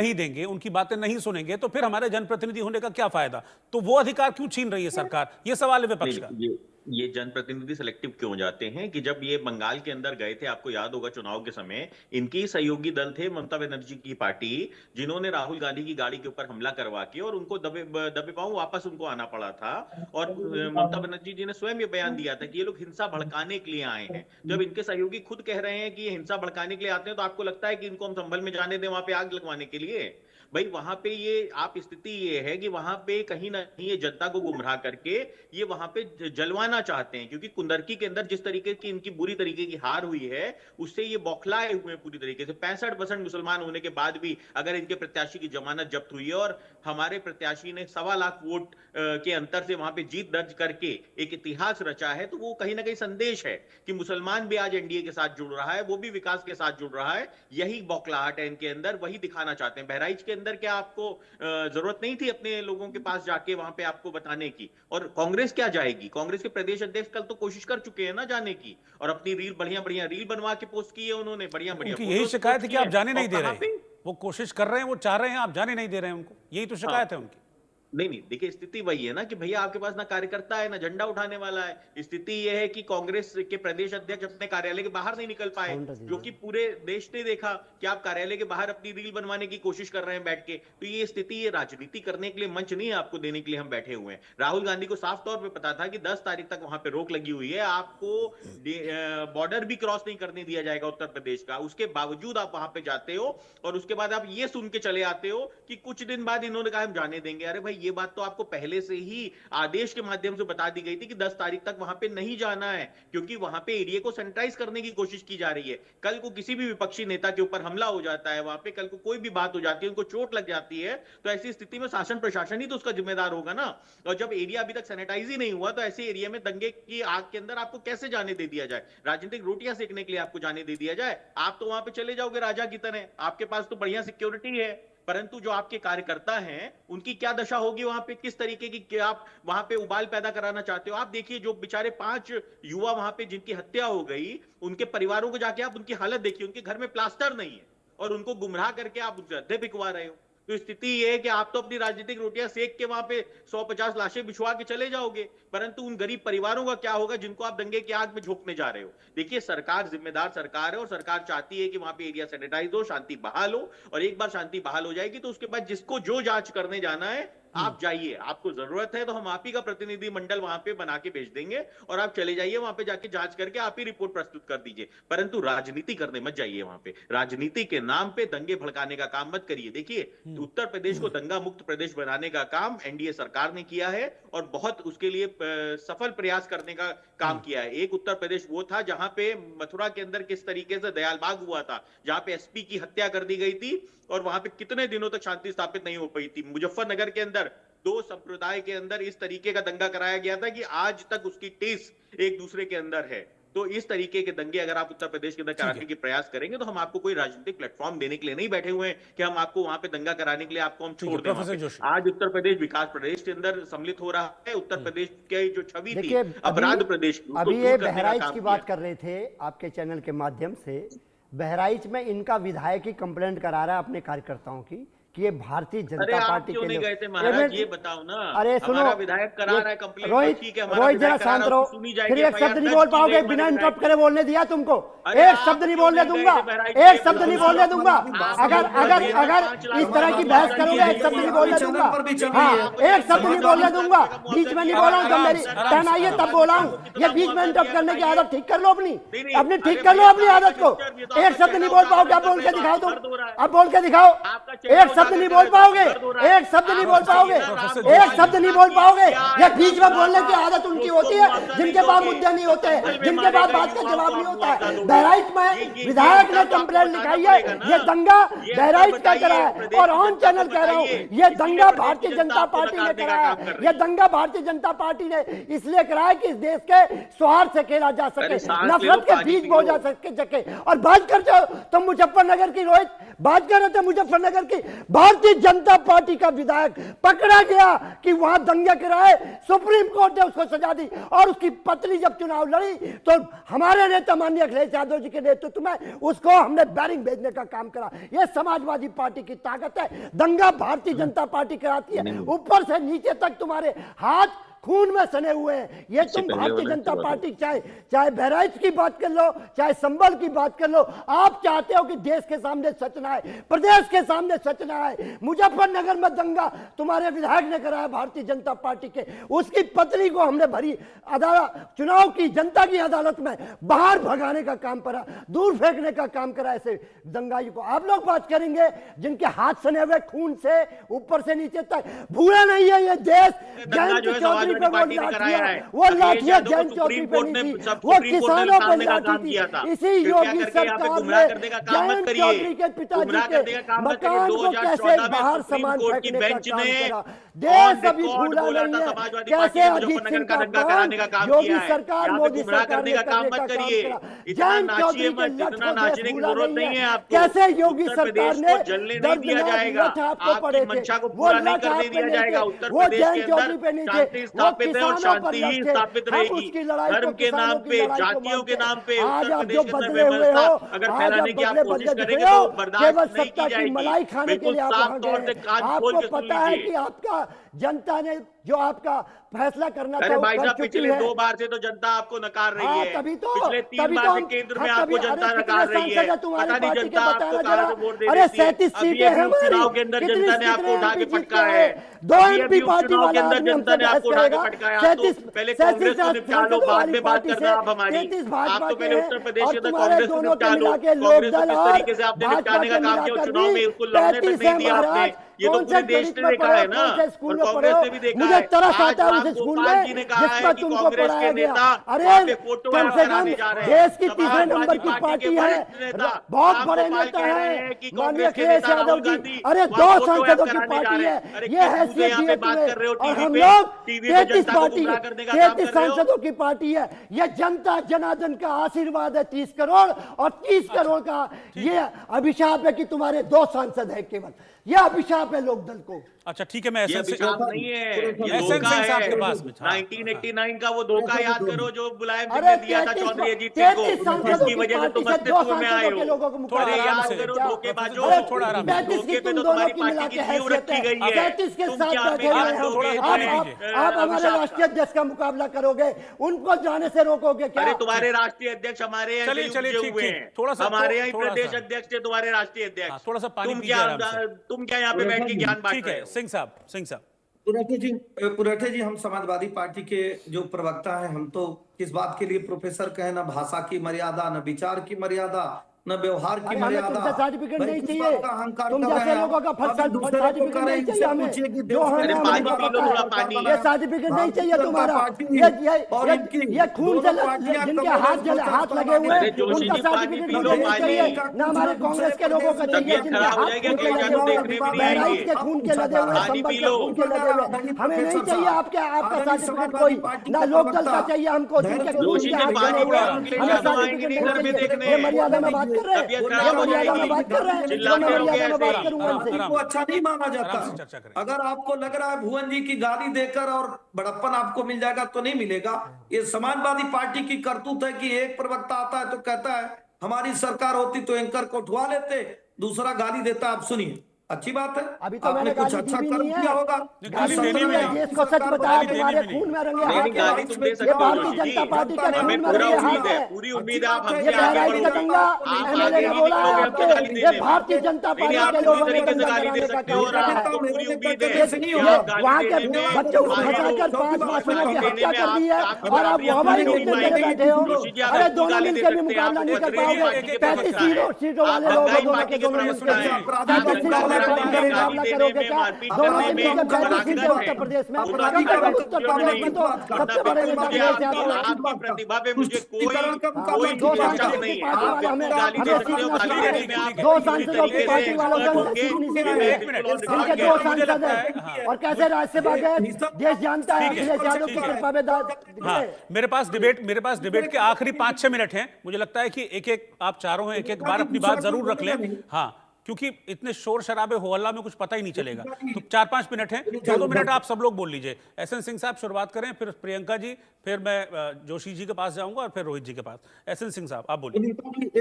नहीं देंगे, उनकी बातें नहीं सुनेंगे, तो फिर हमारे जनप्रतिनिधि होने का क्या फायदा? तो वो अधिकार क्यों छीन रही है सरकार? ये सवाल है विपक्ष का। ये जनप्रतिनिधि सेलेक्टिव क्यों हो जाते हैं कि जब ये बंगाल के अंदर गए थे, आपको याद होगा चुनाव के समय, इनके सहयोगी दल थे ममता बनर्जी की पार्टी, जिन्होंने राहुल गांधी की गाड़ी के ऊपर हमला करवा के और उनको दबे दबे पांव वापस उनको आना पड़ा था। और ममता बनर्जी जी ने स्वयं ये बयान दिया था कि ये लोग हिंसा भड़काने के लिए आए हैं। जब इनके सहयोगी खुद कह रहे हैं कि ये हिंसा भड़काने के लिए आते हैं, तो आपको लगता है कि इनको हम संभल में जाने दें वहां पे आग लगवाने के लिए? भाई वहां पे ये आप स्थिति ये है कि वहां पे कहीं ना कहीं ये जनता को गुमराह करके ये वहां पे जलवाना चाहते हैं, क्योंकि कुंदरकी के अंदर जिस तरीके की इनकी बुरी तरीके की हार हुई है, उससे ये बौखलाए हुए पूरी तरीके से। 65% मुसलमान होने के बाद भी अगर इनके प्रत्याशी की जमानत जब्त हुई है और हमारे प्रत्याशी ने 1.25 वोट के अंतर से वहां पे जीत दर्ज करके एक इतिहास रचा है, तो वो कहीं ना कहीं संदेश है कि मुसलमान भी आज एनडीए के साथ जुड़ रहा है, वो भी विकास के साथ जुड़ रहा है। यही बौखलाहट है इनके अंदर, वही दिखाना चाहते हैं। बहराइच के अंदर क्या आपको जरूरत नहीं थी अपने लोगों के पास जाके वहां पे आपको बताने की? और कांग्रेस क्या जाएगी? कांग्रेस के प्रदेश अध्यक्ष कल तो कोशिश कर चुके हैं ना जाने की, और अपनी रील बढ़िया बढ़िया रील बनवा के पोस्ट की है उन्होंने, बढ़िया बढ़िया। उनकी यही शिकायत है कि आप जाने नहीं दे रहे। वो कोशिश कर रहे हैं, वो चाह रहे हैं, आप जाने नहीं दे रहे हैं उनको, यही तो शिकायत है उनकी। नहीं, देखिए स्थिति वही है ना कि भैया आपके पास ना कार्यकर्ता है ना झंडा उठाने वाला है। स्थिति यह है कि कांग्रेस के प्रदेश अध्यक्ष अपने कार्यालय के बाहर नहीं निकल पाए, जो कि पूरे देश ने देखा कि आप कार्यालय के बाहर अपनी रील बनवाने की कोशिश कर रहे हैं बैठ के। तो ये स्थिति, ये राजनीति करने के लिए मंच नहीं है आपको देने के लिए हम बैठे हुए हैं। राहुल गांधी को साफ तौर पर पता था कि 10 तारीख तक वहां पर रोक लगी हुई है, आपको बॉर्डर भी क्रॉस नहीं करने दिया जाएगा उत्तर प्रदेश का। उसके बावजूद आप वहां पे जाते हो और उसके बाद आप ये सुन के चले आते हो कि कुछ दिन बाद इन्होंने कहा हम जाने देंगे। अरे भाई ये बात तो आपको पहले से ही आदेश के माध्यम से बता दी गई थी कि 10 तारीख तक वहां पे नहीं जाना है, क्योंकि वहां पे एरिया को सैनिटाइज करने की कोशिश की जा रही है। कल को किसी भी विपक्षी नेता के ऊपर हमला हो जाता है वहां पे, कल को कोई भी बात हो जाती है, उनको चोट लग जाती है, तो ऐसी स्थिति में शासन प्रशासन ही तो उसका जिम्मेदार होगा ना। और जब एरिया अभी तक सैनिटाइज ही नहीं हुआ, तो ऐसे एरिया में दंगे की आग के अंदर आपको कैसे जाने दे दिया जाए? राजनीतिक रोटियां सेकने के लिए आपको जाने दे दिया जाए? आप तो वहां पे चले जाओगे राजा की तरह, आपके पास तो बढ़िया सिक्योरिटी है। परंतु जो आपके कार्यकर्ता हैं उनकी क्या दशा होगी वहां पे? किस तरीके की आप वहां पे उबाल पैदा कराना चाहते हो? आप देखिए जो बेचारे 5 युवा वहां पे जिनकी हत्या हो गई, उनके परिवारों को जाके आप उनकी हालत देखिए, उनके घर में प्लास्टर नहीं है और उनको गुमराह करके आप उनसे अड्डे बिकवा रहे हो। तो स्थिति ये है कि आप तो अपनी राजनीतिक रोटियां सेक के वहां पे 150 लाशें बिछवा के चले जाओगे, परंतु उन गरीब परिवारों का क्या होगा जिनको आप दंगे की आग में झोंकने जा रहे हो? देखिए सरकार जिम्मेदार सरकार है और सरकार चाहती है कि वहां पे एरिया सैनिटाइज हो, शांति बहाल हो, और एक बार शांति बहाल हो जाएगी तो उसके बाद जिसको जो जांच करने जाना है आप जाइए। आपको जरूरत है तो हम आप ही का प्रतिनिधि मंडल वहां पे बना के भेज देंगे और आप चले जाइए वहां पे, जाके जांच करके आप ही रिपोर्ट प्रस्तुत कर दीजिए, परंतु राजनीति करने मत जाइए वहां पे। राजनीति के नाम पे दंगे भड़काने का काम मत करिए। देखिए उत्तर प्रदेश को दंगा मुक्त प्रदेश बनाने का काम एनडीए सरकार ने किया है और बहुत उसके लिए सफल प्रयास करने का काम किया है। एक उत्तर प्रदेश वो था जहां पे मथुरा के अंदर किस तरीके से दयालबाग हुआ था, जहां पे एसपी की हत्या कर दी गई थी और वहां पे कितने दिनों तक शांति स्थापित नहीं हो पाई थी। मुजफ्फरनगर के अंदर 2 संप्रदाय के अंदर इस तरीके का दंगा कराया गया था कि आज तक उसकी टेस एक दूसरे के अंदर है। तो इस तरीके के दंगे अगर आप उत्तर प्रदेश के अंदर कराने के प्रयास करेंगे तो हम आपको कोई राजनीतिक प्लेटफॉर्म देने के लिए नहीं बैठे हुए हैं कि हम आपको वहां पे दंगा कराने के लिए आपको हम छोड़ दें। आज उत्तर प्रदेश विकास प्रदेश के अंदर सम्मिलित हो रहा है। उत्तर प्रदेश की जो छवि थी अपराध प्रदेश की, अभी ये बहराइच की बात कर रहे थे आपके चैनल के माध्यम से। बहराइच में इनका विधायक ही कंप्लेंट करा रहा है अपने कार्यकर्ताओं की कि ये भारतीय जनता पार्टी के लिए गए थे महाराज, ये बताओ ना। अरे सुनो, विधायक करा रहा है कंप्लेंट, रोहित जरा शांत रहो, फिर एक शब्द नहीं बोल पाओगे। बिना इंटरप्ट करे बोलने दिया तुमको, एक शब्द नहीं बोलने दूंगा, एक शब्द नहीं बोलने दूंगा। अगर अगर अगर इस तरह की बहस करोगे एक शब्द नहीं बोलने दूंगा। हाँ, एक शब्द नहीं बोलने दूंगा, बीच में नहीं बोला हूँ। जब मेरी टर्न आई है तब बोला हूँ। ये बीच में इंटरप्ट करने की आदत ठीक कर लो, अपनी ठीक कर लो अपनी आदत को। एक शब्द नहीं बोल पाओगे, अब बोल के दिखाओ तुम, अब बोल के दिखाओ। एक शब्द नहीं बोल पाओगे, एक शब्द नहीं बोल पाओगे, एक शब्द नहीं बोल पाओगे। ये बीच में बोलने की आदत उनकी होती है जिनके पास मुद्दे नहीं होते, जिनके पास बात का जवाब नहीं होता है। बहराइच में विधायक ने कंप्लेंट लिखाई है, ये दंगा बहराइच का करा है और ऑन चैनल कह रहा हूं ये दंगा भारतीय जनता पार्टी ने कराया है। ये दंगा भारतीय जनता पार्टी ने इसलिए कराया कि इस देश के स्वार्थ से खेला जा सके, नफरत के बीज बो जा सके। और बात करते हो तुम मुजफ्फरनगर की, रोहित बात कर रहे थे मुजफ्फरनगर की, भारतीय जनता पार्टी का विधायक पकड़ा गया कि वहां दंगे कराए, सुप्रीम कोर्ट ने उसको सजा दी और उसकी पत्नी जब चुनाव लड़ी तो हमारे नेता माननीय अखिलेश यादव जी के नेतृत्व में उसको हमने बैरिंग भेजने का काम करा। यह समाजवादी पार्टी की ताकत है। दंगा भारतीय जनता पार्टी कराती है, ऊपर से नीचे तक तुम्हारे हाथ खून में सने हुए हैं। ये तुम भारतीय जनता पार्टी चाहे बहराइच की बात कर लो, चाहे संभल की बात कर लो, आप चाहते हो कि देश के सामने सच ना आए, प्रदेश के सामने सच ना आए। मुजफ्फरनगर में दंगा तुम्हारे विधायक ने कराया भारतीय जनता पार्टी के, उसकी पत्नी को हमने भरी अदालत, चुनाव की जनता की अदालत में बाहर भगाने का काम करा, दूर फेंकने का काम करा ऐसे दंगाई को। आप लोग बात करेंगे जिनके हाथ सने हुए खून से ऊपर से नीचे तक। भूला नहीं है ये देश, पार्टी ने कराया है। वो लाठियां जैन चौधरी पे नहीं थी, वो किसानों पे लाठी थी। इसी योगी सरकार ने जैन चौधरी के पिताजी के मकान को कैसे बाहर सामान फेंकने का काम करा। देश अभी भूला नहीं है कैसे अजीत सिंह का काम योगी सरकार मोदी सरकार ने करने का काम करा। जैन चौधरी के लठ को भूला नहीं है कैसे योगी सरकार ने दर्दनाक लठ आपको पड़े थे, वो लठ आप पे नहीं थे, वो जैन चौधरी पे नहीं थे, स्थापित रहे और शांति ही स्थापित रहेगी। धर्म के नाम पे, जातियों के नाम पे उत्तर प्रदेश के अंदर व्यवस्था अगर फैलाने की आप कोशिश करेंगे तो बर्दाश्त नहीं की जाएगी। बिल्कुल साफ तौर से कान खोल के सुन लीजिए। आपका जनता ने जो आपका फैसला करना था, अरे भाई साहब पिछले 2 बार से तो जनता आपको नकार रही है। पिछले 3 बार से केंद्र में आपको जनता नकार रही है। पता नहीं जनता आपको कहां से वोट दे रही थी। अभी चुनाव के अंदर जनता ने आपको उठा के पटका है। अभी चुनाव के अंदर जनता ने आपको उठा के पटकाया। तो पहले कांग्रेस को निपटा लो, बाद में बात करना आप हमारी। आप तो पहले उत्तर प्रदेश के अंदर कांग्रेस को निपटा लो। कांग्रेस को किस तरीके से आपने निपटाने का काम किया, चुनाव में उसको लड़ने तक नहीं दिया आपने। ये तो पूरे देश ने देखा है ना, और कांग्रेस ने भी देखा है। आज आपको पाल जी ने कहा है कि कांग्रेस के नेता वहां पे फोटो कराने जा रहे हैं। देश की तीसरे नंबर की पार्टी है, बहुत बड़े नेता है माननीय अखिलेश यादव जी। अरे 2 सांसदों की पार्टी है, ये हैसियत दिए तुम्हें। और हम लोग 33 सांसदों की पार्टी है। ये जनता जनार्दन का आशीर्वाद है 30 करोड़ और 30 करोड़ का ये अभिशाप है कि तुम्हारे 2 सांसद है केवल। यह अभिशाप है लोकदल को। अच्छा ठीक है, मैं ये अभिशाप नहीं है, ये धोखा है। 1989 का वो धोखा याद करो जो मुलायम सिंह ने दिया था चौधरी अजीत सिंह को, जिसकी वजह से तुम अस्तित्व में आए हो। अरे याद करो धोखेबाजों, धोखे पे तो तुम्हारी पार्टी की जीव रखी गई है। तुम क्या आप हमारे राष्ट्रीय अध्यक्ष का मुकाबला करोगे, उनको जाने से रोकोगे क्या? अरे तुम्हारे राष्ट्रीय अध्यक्ष हमारे यहाँ हुए हैं, हमारे यहाँ प्रदेश अध्यक्ष थे तुम्हारे राष्ट्रीय अध्यक्ष। थोड़ा सा पानी तुम क्या यहाँ पे बैठ के ज्ञान बांट रहे हो? सिंह साहब पुरठे जी, हम समाजवादी पार्टी के जो प्रवक्ता हैं, हम तो किस बात के लिए प्रोफेसर कहें, ना भाषा की मर्यादा, न विचार की मर्यादा, न व्यवहार की मर्यादा। सर्टिफिकेट नहीं चाहिए, तुम जैसे लोगों का सर्टिफिकेट नहीं चाहिए हमें, जो हमें ये सर्टिफिकेट नहीं चाहिए तुम्हारा। ये खून से जिनके हाथ लगे हुए हैं उनका सर्टिफिकेट नहीं चाहिए, ना हमारे कांग्रेस के लोगों का चाहिए जिनके हाथ बहराइच के खून के लगे हुए, संभल के खून के लगे हुए। हमें नहीं चाहिए आपका सर्टिफिकेट कोई, ना लोकदल का चाहिए हमको जिनके खून के हाथ लगे हुए हैं। हमें सर्टिफिकेट नहीं चाहिए। ये मर्यादा में बात कर रहे हैं, मर्यादा में बात कर रहे हैं, मर्यादा में बात करूंगा उनसे। को अच्छा नहीं माना जाता। अगर आपको लग रहा है भुवन जी की गाली देकर और बड़प्पन आपको मिल जाएगा तो नहीं मिलेगा। ये समाजवादी पार्टी की करतूत है कि एक प्रवक्ता आता है तो कहता है हमारी सरकार होती तो एंकर को उठवा लेते, दूसरा गाली देता। आप सुनिए, अच्छी बात है। अभी तो मैंने कुछ अच्छा कर दिया होगा। गाली देनी भी नहीं। इसको सच बताया तुम्हारे खून में रंगे हाथ है। ये भारतीय जनता पार्टी का खून में रंगे हाथ है। पूरी उम्मीद है आप हमसे ये बहराइच का दंगा एमएलए ने बोला है आपके, ये भारतीय जनता पार्टी के लोगों ने दंगा कराने का काम करा है। वहाँ के बच्चों को फंसाकर 5 मासूमों की हत्या कर दी है और आप हवाई नीति में बैठे हो। अरे दोनों मिलकर भी मुकाबला नहीं कर पाओगे। 35 सीटों वाले लोग दोनों के दोनों मिलकर मुकाबला करोगे क्या? दोनों के मिलकर 35 सीटें उत्तर प्रदेश में, उत्तर प्रदेश में तो सबसे बड़े नेता अखिलेश यादव हैं। आपकी प्रतिभा पे मुझे कोई 2 सांसदों की पार्टी वाले हमें सीखना, 2 सांसदों की पार्टी वालों को सीखनी चाहिए। इनके 2 सांसद हैं और कैसे राज्यसभा गए देश जानता है। अखिलेश यादव की कृपा में मेरे पास डिबेट के आखिरी 5-6 मिनट हैं। मुझे लगता है कि एक आप चारों हैं, एक बार अपनी बात जरूर रख लें। हाँ, क्योंकि इतने शोर शराबे हो हल्ला में कुछ पता ही नहीं चलेगा। तो 4-5 मिनट है, 2-2 मिनट आप सब लोग बोल लीजिए। एसएन सिंह साहब शुरुआत करें, फिर प्रियंका जी, फिर मैं जोशी जी के पास जाऊंगा और फिर रोहित जी के पास। एसएन सिंह साहब आप बोलिए।